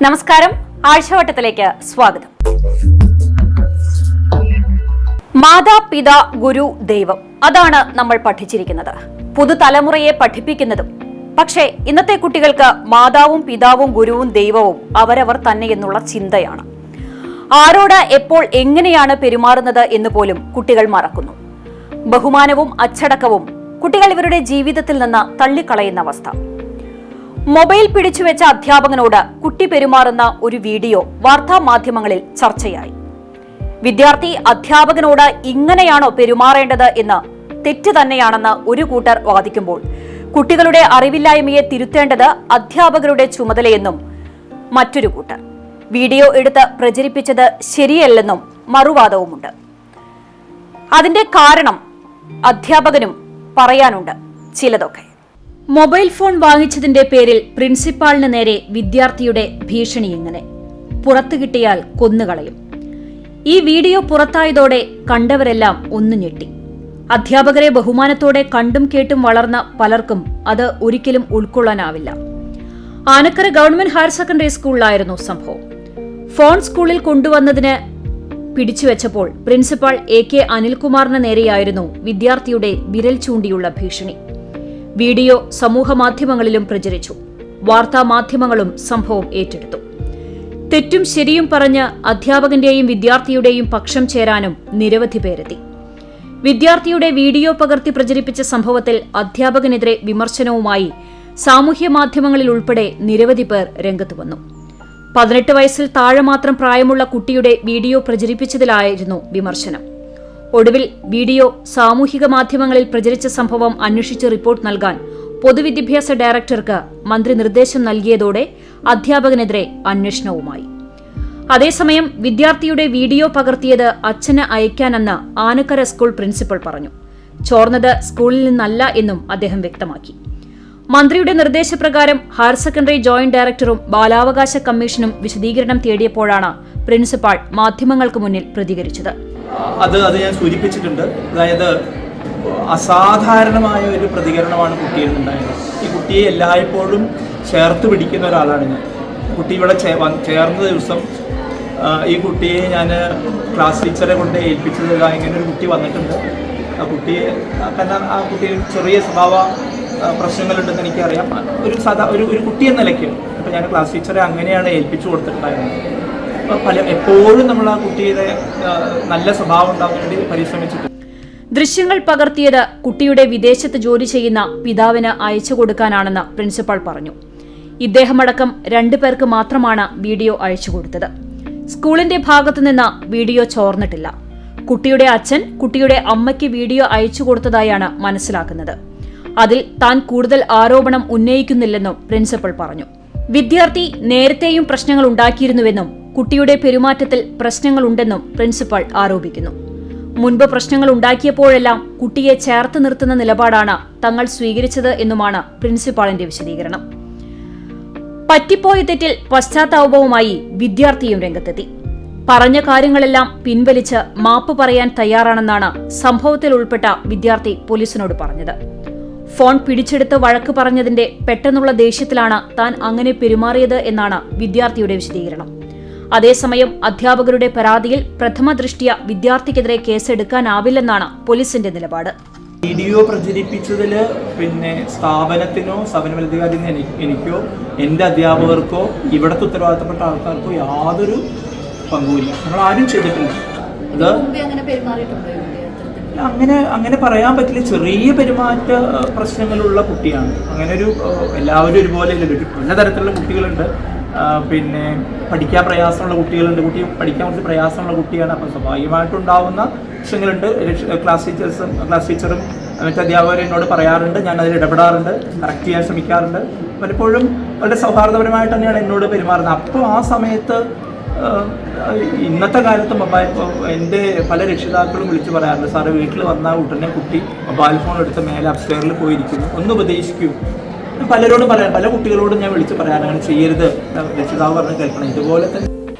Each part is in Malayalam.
നമസ്കാരം, ആഴ്ചവട്ടത്തിലേക്ക് സ്വാഗതം. മാതാപിതാ ഗുരു ദൈവം, അതാണ് നമ്മൾ പഠിച്ചിരിക്കുന്നത്, പുതുതലമുറയെ പഠിപ്പിക്കുന്നതും. പക്ഷേ ഇന്നത്തെ കുട്ടികൾക്ക് മാതാവും പിതാവും ഗുരുവും ദൈവവും അവരവർ തന്നെ എന്നുള്ള ചിന്തയാണ്. ആരോട് എപ്പോൾ എങ്ങനെയാണ് പെരുമാറുന്നത് എന്ന് പോലും കുട്ടികൾ മറക്കുന്നു. ബഹുമാനവും അച്ചടക്കവും കുട്ടികൾ ഇവരുടെ ജീവിതത്തിൽ നിന്ന് തള്ളിക്കളയുന്ന അവസ്ഥ. മൊബൈൽ പിടിച്ചുവെച്ച അധ്യാപകനോട് കുട്ടി പെരുമാറുന്ന ഒരു വീഡിയോ വാർത്താ മാധ്യമങ്ങളിൽ ചർച്ചയായി. വിദ്യാർത്ഥി അധ്യാപകനോട് ഇങ്ങനെയാണോ പെരുമാറേണ്ടത് എന്ന് തെറ്റ് തന്നെയാണെന്ന് ഒരു കൂട്ടർ വാദിക്കുമ്പോൾ, കുട്ടികളുടെ അറിവില്ലായ്മയെ തിരുത്തേണ്ടത് അധ്യാപകരുടെ ചുമതലയെന്നും മറ്റൊരു കൂട്ടർ, വീഡിയോ എടുത്ത് പ്രചരിപ്പിച്ചത് ശരിയല്ലെന്നും മറുവാദവുമുണ്ട്. അതിന്റെ കാരണം അധ്യാപകനും പറയാനുണ്ട് ചിലതൊക്കെ. മൊബൈൽ ഫോൺ വാങ്ങിച്ചതിന്റെ പേരിൽ പ്രിൻസിപ്പാളിന് നേരെ വിദ്യാർത്ഥിയുടെ ഭീഷണി ഇങ്ങനെ: പുറത്തു കിട്ടിയാൽ കൊന്നുകളയും. ഈ വീഡിയോ പുറത്തായതോടെ കണ്ടവരെല്ലാം ഒന്നു ഞെട്ടി. അധ്യാപകരെ ബഹുമാനത്തോടെ കണ്ടും കേട്ടും വളർന്ന പലർക്കും അത് ഒരിക്കലും ഉൾക്കൊള്ളാനാവില്ല. ആനക്കര ഗവൺമെന്റ് ഹയർ സെക്കൻഡറി സ്കൂളിലായിരുന്നു സംഭവം. ഫോൺ സ്കൂളിൽ കൊണ്ടുവന്നതിന് പിടിച്ചുവെച്ചപ്പോൾ പ്രിൻസിപ്പാൾ AK അനിൽകുമാറിന് നേരെയായിരുന്നു വിദ്യാർത്ഥിയുടെ വിരൽ ചൂണ്ടിയുള്ള ഭീഷണി. വീഡിയോ സമൂഹമാധ്യമങ്ങളിലും പ്രചരിച്ചു. വാർത്താ മാധ്യമങ്ങളും സംഭവം ഏറ്റെടുത്തു. തെറ്റും ശരിയും പറഞ്ഞ് അധ്യാപകന്റെയും വിദ്യാർത്ഥിയുടെയും പക്ഷം ചേരാനും നിരവധി പേരെത്തി. വിദ്യാർത്ഥിയുടെ വീഡിയോ പകർത്തി പ്രചരിപ്പിച്ച സംഭവത്തിൽ അധ്യാപകനെതിരെ വിമർശനവുമായി സാമൂഹ്യ മാധ്യമങ്ങളിൽ ഉൾപ്പെടെ നിരവധി പേർ രംഗത്ത് വന്നു. 18 വയസ്സിൽ താഴെ മാത്രം പ്രായമുള്ള കുട്ടിയുടെ വീഡിയോ പ്രചരിപ്പിച്ചതിലായിരുന്നു വിമർശനം. ഒടുവിൽ വീഡിയോ സാമൂഹിക മാധ്യമങ്ങളിൽ പ്രചരിച്ച സംഭവം അന്വേഷിച്ച് റിപ്പോർട്ട് നൽകാൻ പൊതുവിദ്യാഭ്യാസ ഡയറക്ടർക്ക് മന്ത്രി നിർദ്ദേശം നൽകിയതോടെ അധ്യാപകനെതിരെ അന്വേഷണവുമായി. അതേസമയം വിദ്യാർത്ഥിയുടെ വീഡിയോ പകർത്തിയത് അച്ഛന് അയക്കാനെന്ന് ആനക്കര സ്കൂൾ പ്രിൻസിപ്പൽ പറഞ്ഞു. ചോർന്നത് സ്കൂളിൽ നിന്നല്ല എന്നും അദ്ദേഹം വ്യക്തമാക്കി. മന്ത്രിയുടെ നിർദ്ദേശപ്രകാരം ഹയർ സെക്കൻഡറി ജോയിന്റ് ഡയറക്ടറും ബാലാവകാശ കമ്മീഷനും വിശദീകരണം തേടിയപ്പോഴാണ് പ്രിൻസിപ്പാൾ മാധ്യമങ്ങൾക്ക് മുന്നിൽ പ്രതികരിച്ചത്. അത് ഞാൻ സൂചിപ്പിച്ചിട്ടുണ്ട്. അതായത് അസാധാരണമായ ഒരു പ്രതികരണമാണ് കുട്ടിയിൽ നിന്നുണ്ടായത്. ഈ കുട്ടിയെ എല്ലായ്പ്പോഴും ചേർത്ത് പിടിക്കുന്ന ഒരാളാണ് ഞാൻ. കുട്ടി ഇവിടെ ചേർന്ന ദിവസം ഈ കുട്ടിയെ ഞാൻ ക്ലാസ് ടീച്ചറെ കൊണ്ട് ഏൽപ്പിച്ചത്, ഇങ്ങനെ ഒരു കുട്ടി വന്നിട്ടുണ്ട്, ആ കുട്ടിയെ കാരണം ആ കുട്ടിയിൽ ചെറിയ സ്വഭാവ പ്രശ്നങ്ങളുണ്ടെന്ന് എനിക്കറിയാം. ഒരു കുട്ടി എന്ന നിലയ്ക്ക് അപ്പോൾ ഞാൻ ക്ലാസ് ടീച്ചറെ അങ്ങനെയാണ് ഏൽപ്പിച്ചു കൊടുത്തിട്ടുണ്ടായിരുന്നത്. എപ്പോഴും നമ്മൾ ആ കുട്ടിയുടെ നല്ല സ്വഭാവം ഉണ്ടാകാൻ വേണ്ടി പരിശ്രമിച്ചിട്ടുണ്ട്. ദൃശ്യങ്ങൾ പകർത്തിയത് കുട്ടിയുടെ വിദേശത്ത് ജോലി ചെയ്യുന്ന പിതാവിന് അയച്ചു കൊടുക്കാനാണെന്ന് പ്രിൻസിപ്പാൾ പറഞ്ഞു. ഇദ്ദേഹമടക്കം 2 പേർക്ക് മാത്രമാണ് വീഡിയോ അയച്ചു കൊടുത്തത്. സ്കൂളിന്റെ ഭാഗത്തുനിന്ന് വീഡിയോ ചോർന്നിട്ടില്ല. കുട്ടിയുടെ അച്ഛൻ കുട്ടിയുടെ അമ്മയ്ക്ക് വീഡിയോ അയച്ചു കൊടുത്തതായാണ് മനസ്സിലാക്കുന്നത്. അതിൽ താൻ കൂടുതൽ ആരോപണം ഉന്നയിക്കുന്നില്ലെന്നും പ്രിൻസിപ്പൽ പറഞ്ഞു. വിദ്യാർത്ഥി നേരത്തെയും പ്രശ്നങ്ങൾ ഉണ്ടാക്കിയിരുന്നുവെന്നും കുട്ടിയുടെ പെരുമാറ്റത്തിൽ പ്രശ്നങ്ങളുണ്ടെന്നും പ്രിൻസിപ്പൽ ആരോപിക്കുന്നു. മുൻപ് പ്രശ്നങ്ങൾ ഉണ്ടാക്കിയപ്പോഴെല്ലാം കുട്ടിയെ ചേർത്ത് നിർത്തുന്ന നിലപാടാണ് തങ്ങൾ സ്വീകരിച്ചത് എന്നുമാണ് പ്രിൻസിപ്പാളിന്റെ വിശദീകരണം. പറ്റിപ്പോയ തെറ്റിൽ പശ്ചാത്താപവുമായി വിദ്യാർത്ഥിയും രംഗത്തെത്തി. പറഞ്ഞ കാര്യങ്ങളെല്ലാം പിൻവലിച്ച് മാപ്പ് പറയാൻ തയ്യാറാണെന്നാണ് സംഭവത്തിൽ ഉൾപ്പെട്ട വിദ്യാർത്ഥി പോലീസിനോട് പറഞ്ഞത്. ഫോൺ പിടിച്ചെടുത്ത് വഴക്ക് പറഞ്ഞതിന്റെ പെട്ടെന്നുള്ള ദേഷ്യത്തിലാണ് താൻ അങ്ങനെ പെരുമാറിയത് എന്നാണ് വിദ്യാർത്ഥിയുടെ വിശദീകരണം. അതേസമയം അധ്യാപകരുടെ പരാതിയിൽ പ്രഥമ ദൃഷ്ട്യാ വിദ്യാർത്ഥിക്കെതിരെ കേസെടുക്കാനാവില്ലെന്നാണ് പോലീസിന്റെ നിലപാട്. വീഡിയോ പ്രചരിപ്പിച്ചതിൽ സ്ഥാപനത്തിനോ സ്ഥാപനമധികാരിയോ എനിക്കോ എൻ്റെ അധ്യാപകർക്കോ ഇവിടുത്തെ ഉത്തരവാദിത്തപ്പെട്ട ആൾക്കാർക്കോ യാതൊരു പങ്കുമില്ല. നമ്മൾ ആരും ചെയ്തിട്ടില്ല. അത് അങ്ങനെ പറയാൻ പറ്റില്ല. ചെറിയ പെരുമാറ്റ പ്രശ്നങ്ങളുള്ള കുട്ടിയാണ്. അങ്ങനെ എല്ലാവരും ഒരുപോലെ പലതരത്തിലുള്ള കുട്ടികളുണ്ട്. പഠിക്കാൻ പ്രയാസമുള്ള കുട്ടികളുണ്ട്. പഠിക്കാൻ കുറച്ച് പ്രയാസമുള്ള കുട്ടിയാണ്. അപ്പം സ്വാഭാവികമായിട്ടുണ്ടാവുന്ന പ്രശ്നങ്ങളുണ്ട്. ക്ലാസ് ടീച്ചറും മറ്റു അധ്യാപകരും എന്നോട് പറയാറുണ്ട്. ഞാൻ അതിൽ ഇടപെടാറുണ്ട്, കറക്റ്റ് ചെയ്യാൻ ശ്രമിക്കാറുണ്ട്. പലപ്പോഴും വളരെ സൗഹാർദ്ദപരമായിട്ട് തന്നെയാണ് എന്നോട് പെരുമാറുന്നത്. അപ്പോൾ ആ സമയത്ത് ഇന്നത്തെ കാലത്ത് എൻ്റെ പല രക്ഷിതാക്കളും വിളിച്ചു പറയാറുണ്ട്, സാറ് വീട്ടിൽ വന്നാൽ ഉടനെ കുട്ടി മൊബൈൽ ഫോൺ എടുത്ത് മേലെ അപ്സ്റ്റെയറിൽ പോയിരിക്കുന്നു, ഒന്ന് ഉപദേശിക്കൂ. പലരോടും പറയാം, പല കുട്ടികളോടും ഞാൻ വിളിച്ചു പറയാൻ, അങ്ങനെ ചെയ്യരുത്, രക്ഷിതാവ് പറഞ്ഞ് കേൾക്കണം. ഇതുപോലെ തന്നെ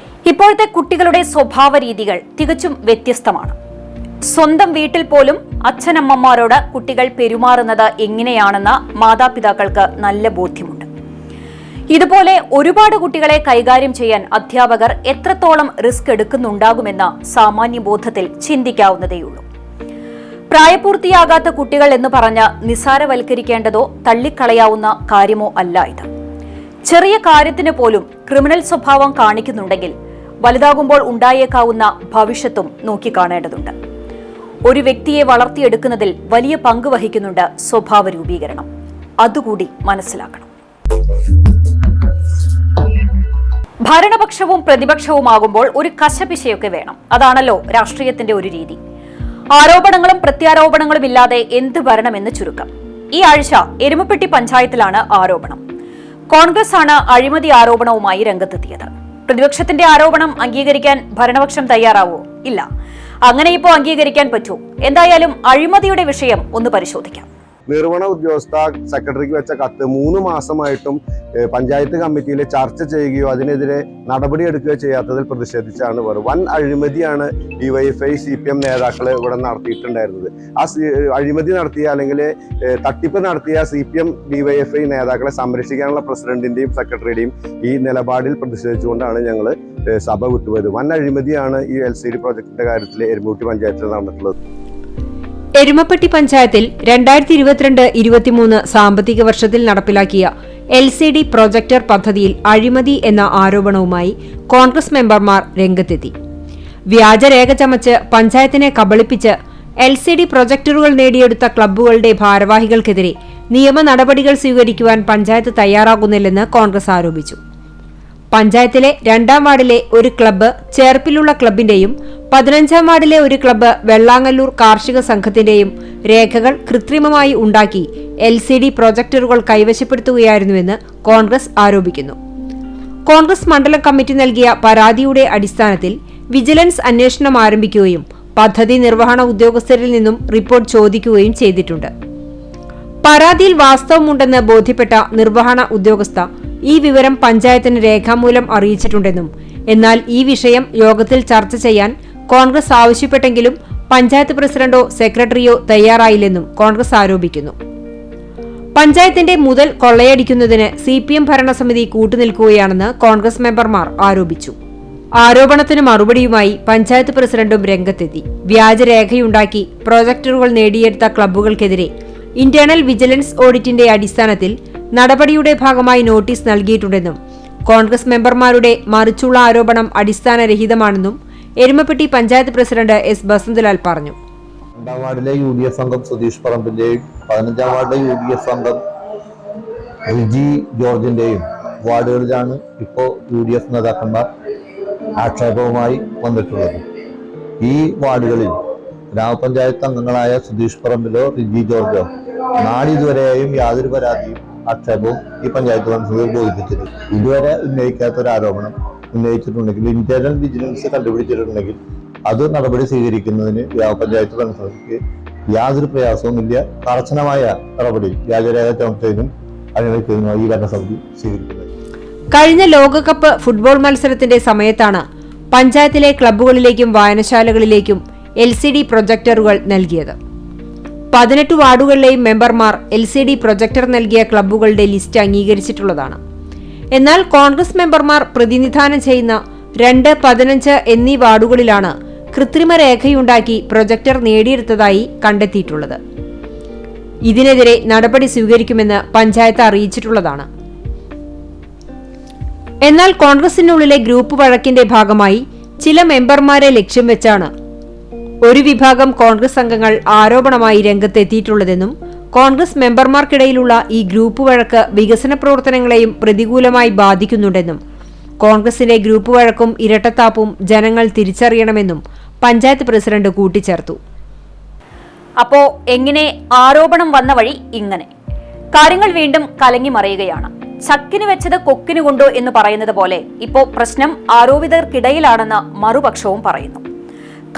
ഇപ്പോഴത്തെ കുട്ടികളുടെ സ്വഭാവ രീതികൾ തികച്ചും വ്യത്യസ്തമാണ്. സ്വന്തം വീട്ടിൽ പോലും അച്ഛനമ്മമാരോട് കുട്ടികൾ പെരുമാറുന്നത് എങ്ങനെയാണെന്ന് മാതാപിതാക്കൾക്ക് നല്ല ബോധ്യമുണ്ട്. ഇതുപോലെ ഒരുപാട് കുട്ടികളെ കൈകാര്യം ചെയ്യാൻ അധ്യാപകർ എത്രത്തോളം റിസ്ക് എടുക്കുന്നുണ്ടാകുമെന്ന സാമാന്യബോധത്തിൽ ചിന്തിക്കാവുന്നതേയുള്ളൂ. പ്രായപൂർത്തിയാകാത്ത കുട്ടികൾ എന്ന് പറഞ്ഞ് നിസ്സാരവൽക്കരിക്കേണ്ടതോ തള്ളിക്കളയാവുന്ന കാര്യമോ അല്ല ഇത്. ചെറിയ കാര്യത്തിന് പോലും ക്രിമിനൽ സ്വഭാവം കാണിക്കുന്നുണ്ടെങ്കിൽ വലുതാകുമ്പോൾ ഉണ്ടായേക്കാവുന്ന ഭവിഷ്യത്തും നോക്കിക്കാണേണ്ടതുണ്ട്. ഒരു വ്യക്തിയെ വളർത്തിയെടുക്കുന്നതിൽ വലിയ പങ്ക് വഹിക്കുന്നുണ്ട് സ്വഭാവ രൂപീകരണം. അതുകൂടി മനസ്സിലാക്കണം. ഭരണപക്ഷവും പ്രതിപക്ഷവുമാകുമ്പോൾ ഒരു കശപിശയൊക്കെ വേണം. അതാണല്ലോ രാഷ്ട്രീയത്തിന്റെ ഒരു രീതി. ആരോപണങ്ങളും പ്രത്യാരോപണങ്ങളും ഇല്ലാതെ എന്ത് ഭരണമെന്ന് ചുരുക്കം. ഈ ആഴ്ച എരുമപ്പെട്ടി പഞ്ചായത്തിലാണ് ആരോപണം. കോൺഗ്രസ് ആണ് അഴിമതി ആരോപണവുമായി രംഗത്തെത്തിയത്. പ്രതിപക്ഷത്തിന്റെ ആരോപണം അംഗീകരിക്കാൻ ഭരണപക്ഷം തയ്യാറാവോ? ഇല്ല. അങ്ങനെ ഇപ്പോൾ അംഗീകരിക്കാൻ പറ്റൂ? എന്തായാലും അഴിമതിയുടെ വിഷയം ഒന്ന് പരിശോധിക്കാം. നിർവഹണ ഉദ്യോഗസ്ഥ സെക്രട്ടറിക്ക് വെച്ച കത്ത് 3 മാസമായിട്ടും പഞ്ചായത്ത് കമ്മിറ്റിയിൽ ചർച്ച ചെയ്യുകയോ അതിനെതിരെ നടപടിയെടുക്കുകയോ ചെയ്യാത്തതിൽ പ്രതിഷേധിച്ചാണ് വൻ അഴിമതിയാണ് ഡിവൈഎഫ്ഐ CPM നേതാക്കൾ ഇവിടെ നടത്തിയിട്ടുണ്ടായിരുന്നത്. ആ അഴിമതി നടത്തിയ അല്ലെങ്കിൽ തട്ടിപ്പ് നടത്തിയ CPM ഡിവൈഎഫ്ഐ നേതാക്കളെ സംരക്ഷിക്കാനുള്ള പ്രസിഡന്റിന്റെയും സെക്രട്ടറിയുടെയും ഈ നിലപാടിൽ പ്രതിഷേധിച്ചുകൊണ്ടാണ് ഞങ്ങൾ സഭ വിട്ടുപോയത്. വൻ അഴിമതിയാണ് ഈ LCD പ്രോജക്ടിന്റെ കാര്യത്തിൽ എരുമപ്പെട്ടി പഞ്ചായത്തിൽ നടന്നിട്ടുള്ളത്. എരുമപ്പെട്ടി പഞ്ചായത്തിൽ 2022-23 സാമ്പത്തിക വർഷത്തിൽ നടപ്പിലാക്കിയ LCD പ്രൊജക്ടർ പദ്ധതിയിൽ അഴിമതി എന്ന ആരോപണവുമായി കോൺഗ്രസ് മെമ്പർമാർ രംഗത്തെത്തി. വ്യാജരേഖ ചമച്ച് പഞ്ചായത്തിനെ കബളിപ്പിച്ച് LCD പ്രൊജക്ടറുകൾ നേടിയെടുത്ത ക്ലബ്ബുകളുടെ ഭാരവാഹികൾക്കെതിരെ നിയമ നടപടികൾ സ്വീകരിക്കുവാൻ പഞ്ചായത്ത് തയ്യാറാകുന്നില്ലെന്ന് കോൺഗ്രസ് ആരോപിച്ചു. പഞ്ചായത്തിലെ 2ാം വാർഡിലെ ഒരു ക്ലബ്ബ് ചേർപ്പിലുള്ള ക്ലബിന്റെയും 15ാം വാർഡിലെ ഒരു ക്ലബ്ബ് വെള്ളാങ്ങല്ലൂർ കാർഷിക സംഘത്തിന്റെയും രേഖകൾ കൃത്രിമമായി ഉണ്ടാക്കി LCD പ്രൊജക്ടറുകൾ കൈവശപ്പെടുത്തുകയായിരുന്നുവെന്ന് കോൺഗ്രസ് ആരോപിക്കുന്നു. കോൺഗ്രസ് മണ്ഡലം കമ്മിറ്റി നൽകിയ പരാതിയുടെ അടിസ്ഥാനത്തിൽ വിജിലൻസ് അന്വേഷണം ആരംഭിക്കുകയും പദ്ധതി നിർവഹണ ഉദ്യോഗസ്ഥരിൽ നിന്നും റിപ്പോർട്ട് ചോദിക്കുകയും ചെയ്തിട്ടുണ്ട്. പരാതിയിൽ വാസ്തവമുണ്ടെന്ന് ബോധ്യപ്പെട്ട നിർവഹണ ഉദ്യോഗസ്ഥ ഈ വിവരം പഞ്ചായത്തിന് രേഖാമൂലം അറിയിച്ചിട്ടുണ്ടെന്നും എന്നാൽ ഈ വിഷയം യോഗത്തിൽ ചർച്ച ചെയ്യാൻ കോൺഗ്രസ് ആവശ്യപ്പെട്ടെങ്കിലും പഞ്ചായത്ത് പ്രസിഡന്റോ സെക്രട്ടറിയോ തയ്യാറായില്ലെന്നും കോൺഗ്രസ് ആരോപിക്കുന്നു. പഞ്ചായത്തിന്റെ മുതൽ കൊള്ളയടിക്കുന്നതിന് CPM ഭരണസമിതി കൂട്ടുനിൽക്കുകയാണെന്ന് കോൺഗ്രസ് മെമ്പർമാർ ആരോപിച്ചു. ആരോപണത്തിന് മറുപടിയുമായി പഞ്ചായത്ത് പ്രസിഡന്റും രംഗത്തെത്തി. വ്യാജരേഖയുണ്ടാക്കി പ്രൊജക്ടറുകൾ നേടിയെടുത്ത ക്ലബ്ബുകൾക്കെതിരെ ഇന്റേണൽ വിജിലൻസ് ഓഡിറ്റിന്റെ അടിസ്ഥാനത്തിൽ നടപടിയുടെ ഭാഗമായി നോട്ടീസ് നൽകിയിട്ടുണ്ടെന്നും കോൺഗ്രസ് മെമ്പർമാരുടെ മറിച്ചുള്ള ആരോപണം അടിസ്ഥാനരഹിതമാണെന്നും എരുമപ്പെട്ടി പഞ്ചായത്ത് പ്രസിഡന്റ് S. ബസന്തലാൽ പറഞ്ഞു. 2ാം വാർഡിലെ UDF അംഗം സുധീഷ് പറമ്പിന്റെയും 15ാം വാർഡിലെ UDF അംഗം റിജി ജോർജിന്റെയും വാർഡുകളിലാണ് ഇപ്പോൾ UDF നേതാക്കന്മാർ ആക്ഷേപവുമായി വന്നിട്ടുള്ളത്. ഈ വാർഡുകളിൽ ഗ്രാമപഞ്ചായത്ത് അംഗങ്ങളായ സുധീഷ് പറമ്പിലോ റിജി ജോർജോ നാളിതുവരെയും യാതൊരു പരാതിയും ആക്ഷേപവും ഈ പഞ്ചായത്ത് കൗൺസിലിൽ ബോധിപ്പിച്ചിട്ടുണ്ട്. ഇതുവരെ ഉന്നയിക്കാത്ത ഒരു ആരോപണം ഉന്നയിച്ചിട്ടുണ്ടെങ്കിൽ ഇന്റേണൽ വിജിലൻസ് കണ്ടുപിടിച്ചിട്ടുണ്ടെങ്കിൽ അത് നടപടി സ്വീകരിക്കുന്നതിന് ഗ്രാമപഞ്ചായത്ത് കൗൺസിലിക്ക് യാതൊരു പ്രയാസവുമില്ല. കർശനമായ നടപടി വ്യാജരേഖ ചുമത്തതിനും അനുവദിക്കുന്നതിനും ഈ ഭരണസമിതി സ്വീകരിക്കുന്നത്. കഴിഞ്ഞ ലോകകപ്പ് ഫുട്ബോൾ മത്സരത്തിന്റെ സമയത്താണ് പഞ്ചായത്തിലെ ക്ലബ്ബുകളിലേക്കും വായനശാലകളിലേക്കും LCD പ്രൊജക്ടറുകൾ നൽകിയത്. 18 വാർഡുകളിലെയും മെമ്പർമാർ LCD പ്രൊജക്ടർ നൽകിയ ക്ലബ്ബുകളുടെ ലിസ്റ്റ് അംഗീകരിച്ചിട്ടുള്ളതാണ്. എന്നാൽ കോൺഗ്രസ് മെമ്പർമാർ പ്രതിനിധാനം ചെയ്യുന്ന 2, 15 എന്നീ വാർഡുകളിലാണ് കൃത്രിമ രേഖയുണ്ടാക്കി പ്രൊജക്ടർ നേടിയെടുത്തതായി കണ്ടെത്തിയിട്ടുള്ളത്. ഇതിനെതിരെ നടപടി സ്വീകരിക്കുമെന്ന് പഞ്ചായത്ത് അറിയിച്ചിട്ടുള്ളതാണ്. എന്നാൽ കോൺഗ്രസിനുള്ളിലെ ഗ്രൂപ്പ് വഴക്കിന്റെ ഭാഗമായി ചില മെമ്പർമാരെ ലക്ഷ്യം വെച്ചാണ് ഒരു വിഭാഗം കോൺഗ്രസ് അംഗങ്ങൾ ആരോപണമായി രംഗത്തെത്തിയിട്ടുള്ളതെന്നും കോൺഗ്രസ് മെമ്പർമാർക്കിടയിലുള്ള ഈ ഗ്രൂപ്പ് വഴക്ക് വികസന പ്രവർത്തനങ്ങളെയും പ്രതികൂലമായി ബാധിക്കുന്നുണ്ടെന്നും കോൺഗ്രസിലെ ഗ്രൂപ്പ് വഴക്കും ഇരട്ടത്താപ്പും ജനങ്ങൾ തിരിച്ചറിയണമെന്നും പഞ്ചായത്ത് പ്രസിഡന്റ് കൂട്ടിച്ചേർത്തു. അപ്പോ എങ്ങനെ ആരോപണം വന്ന വഴി ഇങ്ങനെ കാര്യങ്ങൾ വീണ്ടും കലങ്ങി മറിയുകയാണ്. ചക്കിന് വെച്ചത് കൊക്കിന് കൊണ്ടോ എന്ന് പറയുന്നത് പോലെ ഇപ്പോ പ്രശ്നം ആരോപിതർക്കിടയിലാണെന്ന് മറുപക്ഷവും പറയുന്നു.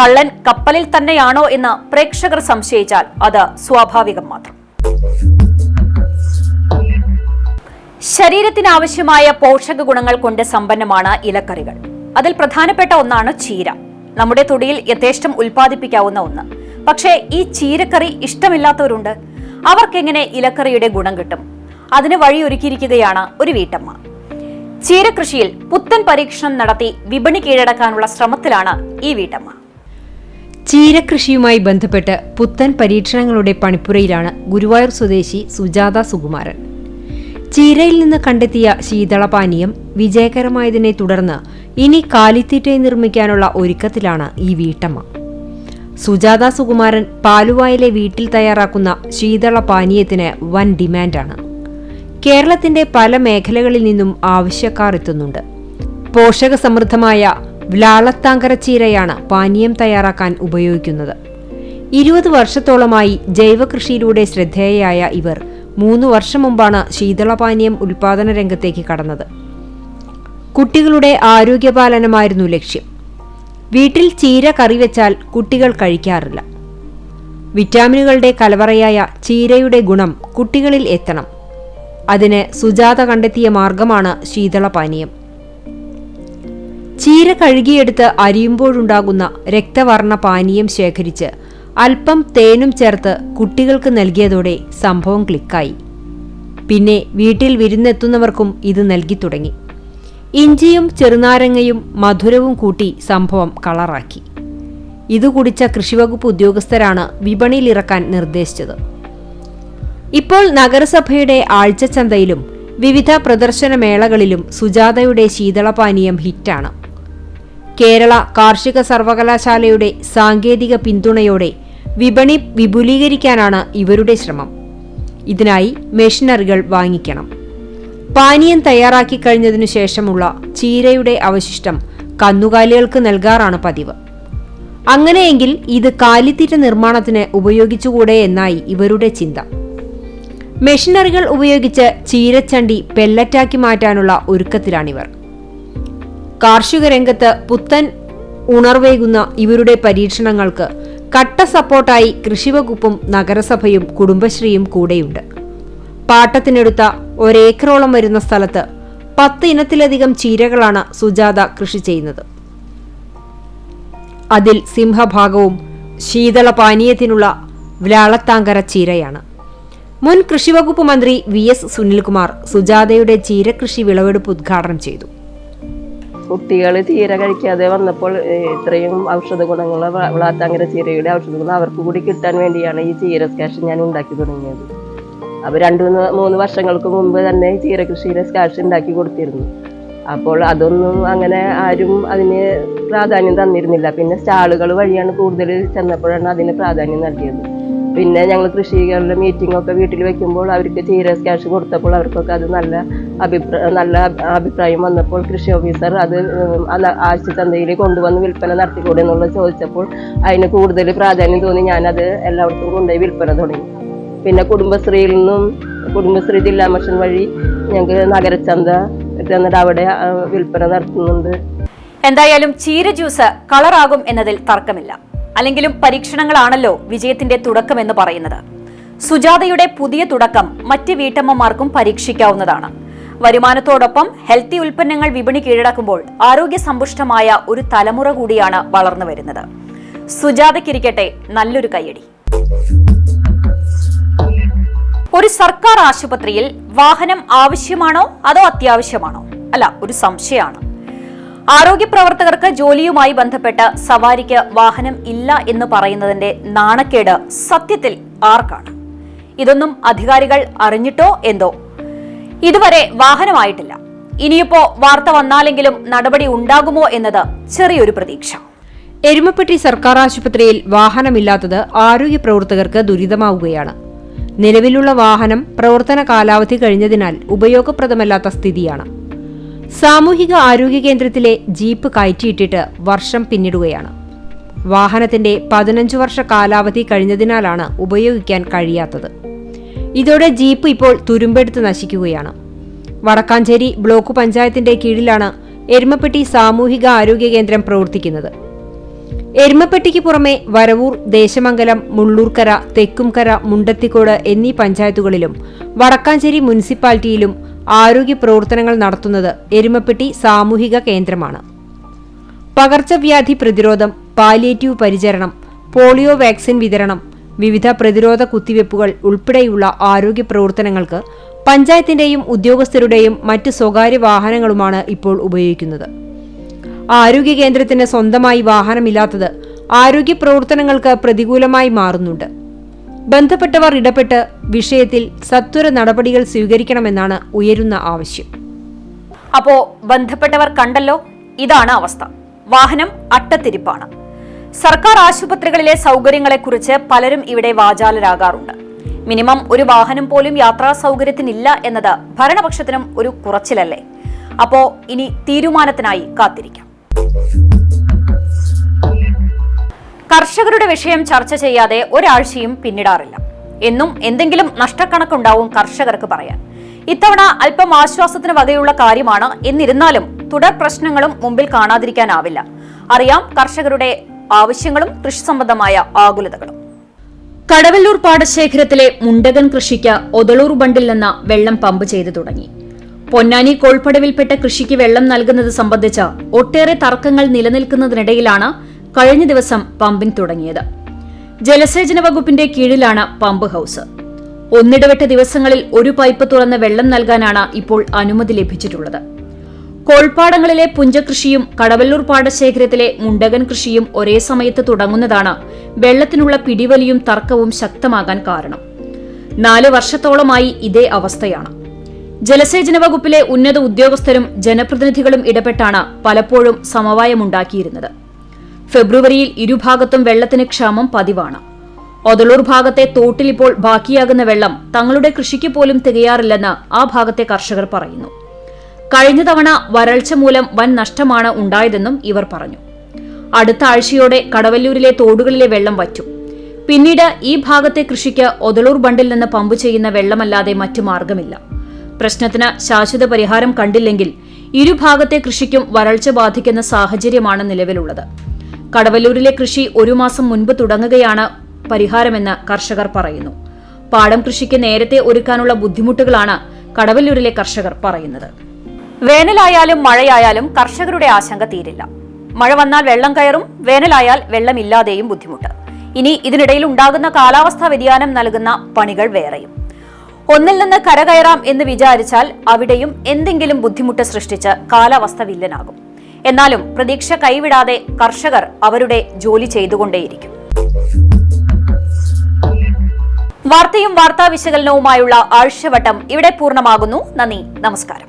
കള്ളൻ കപ്പലിൽ തന്നെയാണോ എന്ന് പ്രേക്ഷകർ സംശയിച്ചാൽ അത് സ്വാഭാവികം മാത്രം. ശരീരത്തിന് ആവശ്യമായ പോഷക ഗുണങ്ങൾ കൊണ്ട് സമ്പന്നമാണ് ഇലക്കറികൾ. അതിൽ പ്രധാനപ്പെട്ട ഒന്നാണ് ചീര. നമ്മുടെ തൊടിയിൽ യഥേഷ്ടം ഉൽപ്പാദിപ്പിക്കാവുന്ന ഒന്ന്. പക്ഷേ ഈ ചീരക്കറി ഇഷ്ടമില്ലാത്തവരുണ്ട്. അവർക്കെങ്ങനെ ഇലക്കറിയുടെ ഗുണം കിട്ടും? അതിന് വഴിയൊരുക്കിയിരിക്കുകയാണ് ഒരു വീട്ടമ്മ. ചീരകൃഷിയിൽ പുത്തൻ പരീക്ഷണം നടത്തി വിപണി കീഴടക്കാനുള്ള ശ്രമത്തിലാണ് ഈ വീട്ടമ്മ. ചീരകൃഷിയുമായി ബന്ധപ്പെട്ട് പുത്തൻ പരീക്ഷണങ്ങളുടെ പണിപ്പുരയിലാണ് ഗുരുവായൂർ സ്വദേശി സുജാത സുകുമാരൻ. ചീരയിൽ നിന്ന് കണ്ടെത്തിയ ശീതളപാനീയം വിജയകരമായതിനെ തുടർന്ന് ഇനി കാലിത്തീറ്റ നിർമ്മിക്കാനുള്ള ഒരുക്കത്തിലാണ് ഈ വീട്ടമ്മ. സുജാത സുകുമാരൻ പാലുവായിലെ വീട്ടിൽ തയ്യാറാക്കുന്ന ശീതളപാനീയത്തിന് വൻ ഡിമാൻഡാണ്. കേരളത്തിന്റെ പല മേഖലകളിൽ നിന്നും ആവശ്യക്കാർ എത്തുന്നുണ്ട്. പോഷകസമൃദ്ധമായ വ്ലാളത്താങ്കര ചീരയാണ് പാനീയം തയ്യാറാക്കാൻ ഉപയോഗിക്കുന്നത്. 20 വർഷത്തോളമായി ജൈവകൃഷിയിലൂടെ ശ്രദ്ധേയയായ ഇവർ 3 വർഷം മുമ്പാണ് ശീതളപാനീയം ഉൽപാദന രംഗത്തേക്ക് കടന്നത്. കുട്ടികളുടെ ആരോഗ്യപാലനമായിരുന്നു ലക്ഷ്യം. വീട്ടിൽ ചീര കറി വെച്ചാൽ കുട്ടികൾ കഴിക്കാറില്ല. വിറ്റാമിനുകളുടെ കലവറയായ ചീരയുടെ ഗുണം കുട്ടികളിൽ എത്തണം. അതിന് സുജാത കണ്ടെത്തിയ മാർഗമാണ് ശീതളപാനീയം. ചീര കഴുകിയെടുത്ത് അരിയുമ്പോഴുണ്ടാകുന്ന രക്തവർണ്ണ പാനീയം ശേഖരിച്ച് അല്പം തേനും ചേർത്ത് കുട്ടികൾക്ക് നൽകിയതോടെ സംഭവം ക്ലിക്കായി. പിന്നെ വീട്ടിൽ വിരുന്നെത്തുന്നവർക്കും ഇത് നൽകി തുടങ്ങി. ഇഞ്ചിയും ചെറുനാരങ്ങയും മധുരവും കൂട്ടി സംഭവം കളറാക്കി. ഇത് കുടിച്ച കൃഷിവകുപ്പ് ഉദ്യോഗസ്ഥരാണ് വിപണിയിലിറക്കാൻ നിർദ്ദേശിച്ചത്. ഇപ്പോൾ നഗരസഭയുടെ ആഴ്ചച്ചന്തയിലും വിവിധ പ്രദർശനമേളകളിലും സുജാതയുടെ ശീതളപാനീയം ഹിറ്റാണ്. കേരള കാർഷിക സർവകലാശാലയുടെ സാങ്കേതിക പിന്തുണയോടെ വിപണി വിപുലീകരിക്കാനാണ് ഇവരുടെ ശ്രമം. ഇതിനായി മെഷീനറികൾ വാങ്ങിക്കണം. പാനീയം തയ്യാറാക്കി കഴിഞ്ഞതിനു ശേഷമുള്ള ചീരയുടെ അവശിഷ്ടം കന്നുകാലികൾക്ക് നൽകാറാണ് പതിവ്. അങ്ങനെയെങ്കിൽ ഇത് കാലിത്തീറ്റ നിർമ്മാണത്തിന് ഉപയോഗിച്ചുകൂടെ എന്നായി ഇവരുടെ ചിന്ത. മെഷീനറികൾ ഉപയോഗിച്ച് ചീരച്ചണ്ടി പെല്ലറ്റാക്കി മാറ്റാനുള്ള ഒരുക്കത്തിലാണിവർ. കാർഷിക രംഗത്ത് പുത്തൻ ഉണർവേകുന്ന ഇവരുടെ പരീക്ഷണങ്ങൾക്ക് കട്ട സപ്പോർട്ടായി കൃഷിവകുപ്പും നഗരസഭയും കുടുംബശ്രീയും കൂടെയുണ്ട്. പാട്ടത്തിനെടുത്ത 1 ഏക്കറോളം വരുന്ന സ്ഥലത്ത് 10 ഇനത്തിലധികം ചീരകളാണ് സുജാത കൃഷി ചെയ്യുന്നത്. അതിൽ സിംഹഭാഗവും ശീതളപാനീയത്തിനുള്ള വ്ലാളത്താങ്കര ചീരയാണ്. മുൻ കൃഷിവകുപ്പ് മന്ത്രി VS സുനിൽകുമാർ സുജാതയുടെ ചീരകൃഷി വിളവെടുപ്പ് ഉദ്ഘാടനം ചെയ്തു. കുട്ടികൾ ചീര കഴിക്കാതെ വന്നപ്പോൾ ഇത്രയും ഔഷധ ഗുണങ്ങളുള്ള വ്ലാളത്താങ്കര ചീരയുടെ ഔഷധ ഗുണം അവർക്ക് കൂടി കിട്ടാൻ വേണ്ടിയാണ് ഈ ചീര സ്കാഷ് ഞാൻ ഉണ്ടാക്കി തുടങ്ങിയത്. അപ്പോൾ 2-3 വർഷങ്ങൾക്ക് മുമ്പ് തന്നെ ചീര കൃഷിയിലെ സ്കാഷ് ഉണ്ടാക്കി കൊടുത്തിരുന്നു. അപ്പോൾ അതൊന്നും അങ്ങനെ ആരും അതിന് പ്രാധാന്യം തന്നിരുന്നില്ല. പിന്നെ സ്റ്റാളുകൾ വഴിയാണ് കൂടുതൽ ചെന്നപ്പോഴാണ് അതിന് പ്രാധാന്യം നൽകിയത്. പിന്നെ ഞങ്ങൾ കൃഷികളുടെ മീറ്റിംഗ് ഒക്കെ വീട്ടിൽ വെക്കുമ്പോൾ അവർക്ക് ചീര സ്കാഷ് കൊടുത്തപ്പോൾ അവർക്കൊക്കെ അത് നല്ല അഭിപ്രായം വന്നപ്പോൾ കൃഷി ഓഫീസർ അത് ആഴ്ചച്ചന്തയിൽ കൊണ്ടുവന്ന് വിൽപ്പന നടത്തിക്കൂടെ എന്നുള്ളത് ചോദിച്ചപ്പോൾ അതിന് കൂടുതൽ പ്രാധാന്യം തോന്നി ഞാനത് എല്ലായിടത്തും കൊണ്ടുപോയി വിൽപ്പന തുടങ്ങി. പിന്നെ കുടുംബശ്രീയിൽ നിന്നും കുടുംബശ്രീ ജില്ലാ മിഷൻ വഴി ഞങ്ങൾക്ക് നഗരച്ചന്ത എന്നിട്ട് അവിടെ വിൽപ്പന നടത്തുന്നുണ്ട്. എന്തായാലും ചീര ജ്യൂസ് കളറാകും എന്നതിൽ തർക്കമില്ല. അല്ലെങ്കിലും പരീക്ഷണങ്ങളാണല്ലോ വിജയത്തിന്റെ തുടക്കമെന്ന് പറയുന്നത്. സുജാതയുടെ പുതിയ തുടക്കം മറ്റ് വീട്ടമ്മമാർക്കും പരീക്ഷിക്കാവുന്നതാണ്. വരുമാനത്തോടൊപ്പം ഹെൽത്തി ഉൽപ്പന്നങ്ങൾ വിപണി കീഴടക്കുമ്പോൾ ആരോഗ്യസമ്പുഷ്ടമായ ഒരു തലമുറ കൂടിയാണ് വളർന്നു വരുന്നത്. സുജാതയ്ക്കിരിക്കട്ടെ നല്ലൊരു കയ്യടി. ഒരു സർക്കാർ ആശുപത്രിയിൽ വാഹനം ആവശ്യമാണോ അതോ അത്യാവശ്യമാണോ? അല്ല, ഒരു സംശയമാണ്. ആരോഗ്യ പ്രവർത്തകർക്ക് ജോലിയുമായി ബന്ധപ്പെട്ട് സവാരിക്ക് വാഹനം ഇല്ല എന്ന് പറയുന്നതിന്റെ നാണക്കേട് സത്യത്തിൽ ആർക്കാണ്? ഇതൊന്നും അധികാരികൾ അറിഞ്ഞിട്ടോ എന്തോ? ഇതുവരെ വാഹനമായിട്ടില്ല. ഇനിയിപ്പോ വാർത്ത വന്നാലെങ്കിലും നടപടി ഉണ്ടാകുമോ എന്നത് ചെറിയൊരു പ്രതീക്ഷ. എരുമപ്പെട്ടി സർക്കാർ ആശുപത്രിയിൽ വാഹനമില്ലാത്തത് ആരോഗ്യ പ്രവർത്തകർക്ക് ദുരിതമാവുകയാണ്. നിലവിലുള്ള വാഹനം പ്രവർത്തന കാലാവധി കഴിഞ്ഞതിനാൽ ഉപയോഗപ്രദമല്ലാത്ത സ്ഥിതിയാണ്. സാമൂഹിക ആരോഗ്യ കേന്ദ്രത്തിലെ ജീപ്പ് കയറ്റിയിട്ടിട്ട് വർഷം പിന്നിടുകയാണ്. വാഹനത്തിന്റെ 15 വർഷ കാലാവധി കഴിഞ്ഞതിനാലാണ് ഉപയോഗിക്കാൻ കഴിയാത്തത്. ഇതോടെ ജീപ്പ് ഇപ്പോൾ തുരുമ്പെടുത്ത് നശിക്കുകയാണ്. വടക്കാഞ്ചേരി ബ്ലോക്ക് പഞ്ചായത്തിന്റെ കീഴിലാണ് എരുമപ്പെട്ടി സാമൂഹിക ആരോഗ്യ കേന്ദ്രം പ്രവർത്തിക്കുന്നത്. എരുമപ്പെട്ടിക്ക് പുറമെ വരവൂർ, ദേശമംഗലം, മുള്ളൂർക്കര, തെക്കുംകര, മുണ്ടത്തിക്കോട് എന്നീ പഞ്ചായത്തുകളിലും വടക്കാഞ്ചേരി മുനിസിപ്പാലിറ്റിയിലും ആരോഗ്യ പ്രവർത്തനങ്ങൾ നടത്തുന്നത് എരുമപ്പെട്ടി സാമൂഹിക കേന്ദ്രമാണ്. പകർച്ചവ്യാധി പ്രതിരോധം, പാലിയേറ്റീവ് പരിചരണം, പോളിയോ വാക്സിൻ വിതരണം, വിവിധ പ്രതിരോധ കുത്തിവയ്പ്പുകൾ ഉൾപ്പെടെയുള്ള ആരോഗ്യ പ്രവർത്തനങ്ങൾക്ക് പഞ്ചായത്തിന്റെയും ഉദ്യോഗസ്ഥരുടെയും മറ്റ് സ്വകാര്യ വാഹനങ്ങളുമാണ് ഇപ്പോൾ ഉപയോഗിക്കുന്നത്. ആരോഗ്യ കേന്ദ്രത്തിന് സ്വന്തമായി വാഹനമില്ലാത്തത് ആരോഗ്യ പ്രവർത്തനങ്ങൾക്ക് പ്രതികൂലമായി മാറുന്നുണ്ട്. ബന്ധപ്പെട്ടവർ ഇടപെട്ട് വിഷയത്തിൽ സത്വര നടപടികൾ സ്വീകരിക്കണമെന്നാണ് ഉയരുന്ന ആവശ്യം. അപ്പോ ബന്ധപ്പെട്ടവർ കണ്ടല്ലോ, ഇതാണ് അവസ്ഥ. വാഹനം അട്ടത്തിരിപ്പാണ്. സർക്കാർ ആശുപത്രികളിലെ സൗകര്യങ്ങളെക്കുറിച്ച് പലരും ഇവിടെ വാചാലരാകാറുണ്ട്. മിനിമം ഒരു വാഹനം പോലും യാത്രാ സൗകര്യത്തിനില്ല എന്നത് ഭരണപക്ഷത്തിനും ഒരു കുറച്ചിലല്ലേ? അപ്പോ ഇനി തീരുമാനത്തിനായി കാത്തിരിക്കാം. കർഷകരുടെ വിഷയം ചർച്ച ചെയ്യാതെ ഒരാഴ്ചയും പിന്നിടാറില്ല. എന്നും എന്തെങ്കിലും നഷ്ടക്കണക്കുണ്ടാവും കർഷകർക്ക് പറയാൻ. ഇത്തവണ അല്പം ആശ്വാസത്തിന് വകയുള്ള കാര്യമാണ്. എന്നിരുന്നാലും തുടർ പ്രശ്നങ്ങളും മുമ്പിൽ കാണാതിരിക്കാനാവില്ല. അറിയാം കർഷകരുടെ ആവശ്യങ്ങളും കൃഷി സംബന്ധമായ ആകുലതകളും. കടവല്ലൂർ പാടശേഖരത്തിലെ മുണ്ടകൻ കൃഷിക്ക് ഒതളൂർ ബണ്ടിൽ നിന്ന് വെള്ളം പമ്പ് ചെയ്തു തുടങ്ങി. പൊന്നാനി കോൾപ്പടവിൽപ്പെട്ട കൃഷിക്ക് വെള്ളം നൽകുന്നത് സംബന്ധിച്ച ഒട്ടേറെ തർക്കങ്ങൾ നിലനിൽക്കുന്നതിനിടയിലാണ് കഴിഞ്ഞ ദിവസം പമ്പിംഗ് തുടങ്ങിയത്. ജലസേചന വകുപ്പിന്റെ കീഴിലാണ് പമ്പ് ഹൌസ്. ഒന്നിടവിട്ട ദിവസങ്ങളിൽ ഒരു പൈപ്പ് തുറന്ന് വെള്ളം നൽകാനാണ് ഇപ്പോൾ അനുമതി ലഭിച്ചിട്ടുള്ളത്. കോൾപ്പാടങ്ങളിലെ പുഞ്ചകൃഷിയും കടവല്ലൂർ പാടശേഖരത്തിലെ മുണ്ടകൻ കൃഷിയും ഒരേ സമയത്ത് തുടങ്ങുന്നതാണ് വെള്ളത്തിനുള്ള പിടിവലിയും തർക്കവും ശക്തമാകാൻ കാരണം. 4 വർഷത്തോളമായി ഇതേ അവസ്ഥയാണ്. ജലസേചന വകുപ്പിലെ ഉന്നത ഉദ്യോഗസ്ഥരും ജനപ്രതിനിധികളും ഇടപെട്ടാണ് പലപ്പോഴും സമവായമുണ്ടാക്കിയിരുന്നത്. ഫെബ്രുവരിയിൽ ഇരുഭാഗത്തും വെള്ളത്തിന് ക്ഷാമം പതിവാണ്. ഒതളൂർ ഭാഗത്തെ തോട്ടിൽ ഇപ്പോൾ ബാക്കിയാകുന്ന വെള്ളം തങ്ങളുടെ കൃഷിക്ക് പോലും തികയാറില്ലെന്ന് ആ ഭാഗത്തെ കർഷകർ പറയുന്നു. കഴിഞ്ഞ തവണ വരൾച്ച മൂലം വൻ നഷ്ടമാണ് ഉണ്ടായതെന്നും ഇവർ പറഞ്ഞു. അടുത്ത ആഴ്ചയോടെ കടവല്ലൂരിലെ തോടുകളിലെ വെള്ളം വറ്റും. പിന്നീട് ഈ ഭാഗത്തെ കൃഷിക്ക് ഒതളൂർ ബണ്ടിൽ നിന്ന് പമ്പ് ചെയ്യുന്ന വെള്ളമല്ലാതെ മറ്റു മാർഗമില്ല. പ്രശ്നത്തിന് ശാശ്വത പരിഹാരം കണ്ടില്ലെങ്കിൽ ഇരുഭാഗത്തെ കൃഷിക്കും വരൾച്ച ബാധിക്കുന്ന സാഹചര്യമാണ് നിലവിലുള്ളത്. കടവല്ലൂരിലെ കൃഷി 1 മാസം മുൻപ് തുടങ്ങുകയാണ് പരിഹാരമെന്ന് കർഷകർ പറയുന്നു. പാടം കൃഷിക്ക് നേരത്തെ ഒരുക്കാനുള്ള ബുദ്ധിമുട്ടുകളാണ് കടവല്ലൂരിലെ കർഷകർ പറയുന്നത്. വേനലായാലും മഴയായാലും കർഷകരുടെ ആശങ്ക തീരില്ല. മഴ വന്നാൽ വെള്ളം കയറും, വേനലായാൽ വെള്ളമില്ലാതെയും ബുദ്ധിമുട്ട്. ഇനി ഇതിനിടയിൽ ഉണ്ടാകുന്ന കാലാവസ്ഥാ വ്യതിയാനം നൽകുന്ന പണികൾ വേറെയും. ഒന്നിൽ നിന്ന് കരകയറാം എന്ന് വിചാരിച്ചാൽ അവിടെയും എന്തെങ്കിലും ബുദ്ധിമുട്ട് സൃഷ്ടിച്ച് കാലാവസ്ഥ വില്ലനാകും. എന്നാലും പ്രതീക്ഷ കൈവിടാതെ കർഷകർ അവരുടെ ജോലി ചെയ്തുകൊണ്ടേയിരിക്കും. വാർത്തയും വാർത്താ വിശകലനവുമായുള്ള ആഴ്ചവട്ടം ഇവിടെ പൂർണ്ണമാകുന്നു. നന്ദി, നമസ്കാരം.